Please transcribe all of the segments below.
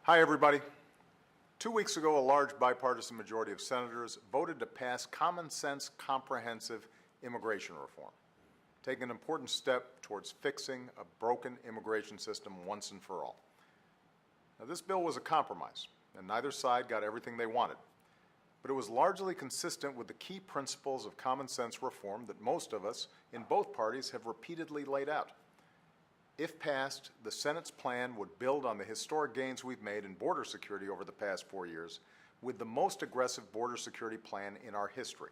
Hi, everybody. 2 weeks ago, a large bipartisan majority of senators voted to pass common sense, comprehensive immigration reform, taking an important step towards fixing a broken immigration system once and for all. Now, this bill was a compromise, and neither side got everything they wanted, but it was largely consistent with the key principles of common sense reform that most of us in both parties have repeatedly laid out. If passed, the Senate's plan would build on the historic gains we've made in border security over the past 4 years, with the most aggressive border security plan in our history.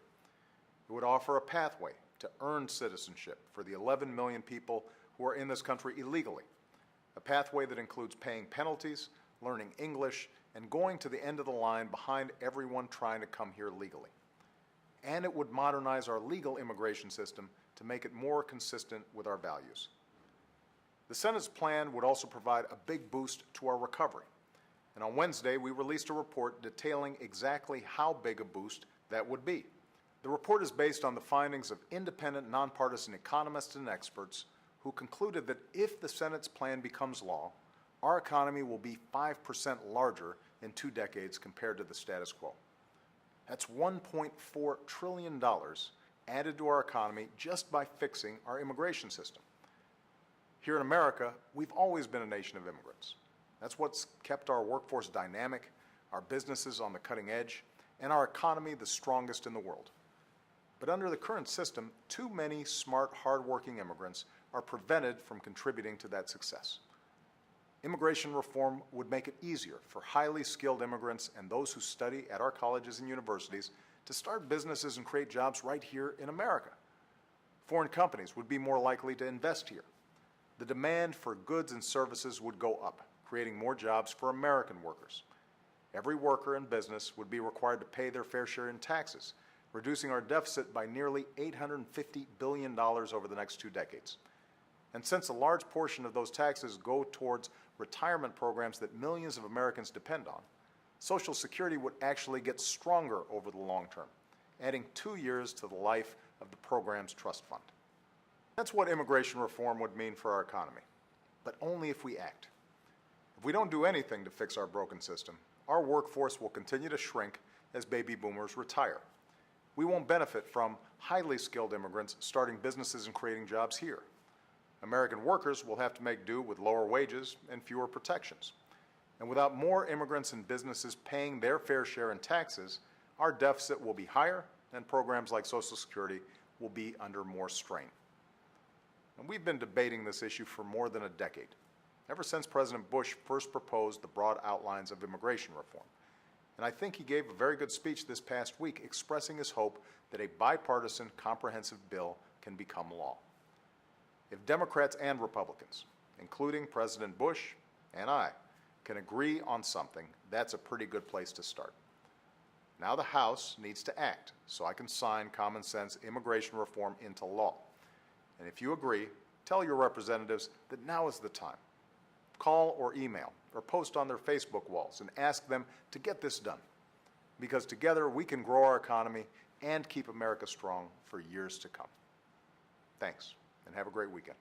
It would offer a pathway to earned citizenship for the 11 million people who are in this country illegally, a pathway that includes paying penalties, learning English, and going to the end of the line behind everyone trying to come here legally. And it would modernize our legal immigration system to make it more consistent with our values. The Senate's plan would also provide a big boost to our recovery. And on Wednesday, we released a report detailing exactly how big a boost that would be. The report is based on the findings of independent, nonpartisan economists and experts who concluded that if the Senate's plan becomes law, our economy will be 5% larger in 2 decades compared to the status quo. That's $1.4 trillion added to our economy just by fixing our immigration system. Here in America, we've always been a nation of immigrants. That's what's kept our workforce dynamic, our businesses on the cutting edge, and our economy the strongest in the world. But under the current system, too many smart, hardworking immigrants are prevented from contributing to that success. Immigration reform would make it easier for highly skilled immigrants and those who study at our colleges and universities to start businesses and create jobs right here in America. Foreign companies would be more likely to invest here. The demand for goods and services would go up, creating more jobs for American workers. Every worker and business would be required to pay their fair share in taxes, reducing our deficit by nearly $850 billion over the next 2 decades. And since a large portion of those taxes go towards retirement programs that millions of Americans depend on, Social Security would actually get stronger over the long term, adding 2 years to the life of the program's trust fund. That's what immigration reform would mean for our economy, but only if we act. If we don't do anything to fix our broken system, our workforce will continue to shrink as baby boomers retire. We won't benefit from highly skilled immigrants starting businesses and creating jobs here. American workers will have to make do with lower wages and fewer protections. And without more immigrants and businesses paying their fair share in taxes, our deficit will be higher and programs like Social Security will be under more strain. And we've been debating this issue for more than a decade, ever since President Bush first proposed the broad outlines of immigration reform. And I think he gave a very good speech this past week expressing his hope that a bipartisan, comprehensive bill can become law. If Democrats and Republicans, including President Bush and I, can agree on something, that's a pretty good place to start. Now the House needs to act so I can sign common sense immigration reform into law. And if you agree, tell your representatives that now is the time. Call or email or post on their Facebook walls and ask them to get this done. Because together we can grow our economy and keep America strong for years to come. Thanks, and have a great weekend.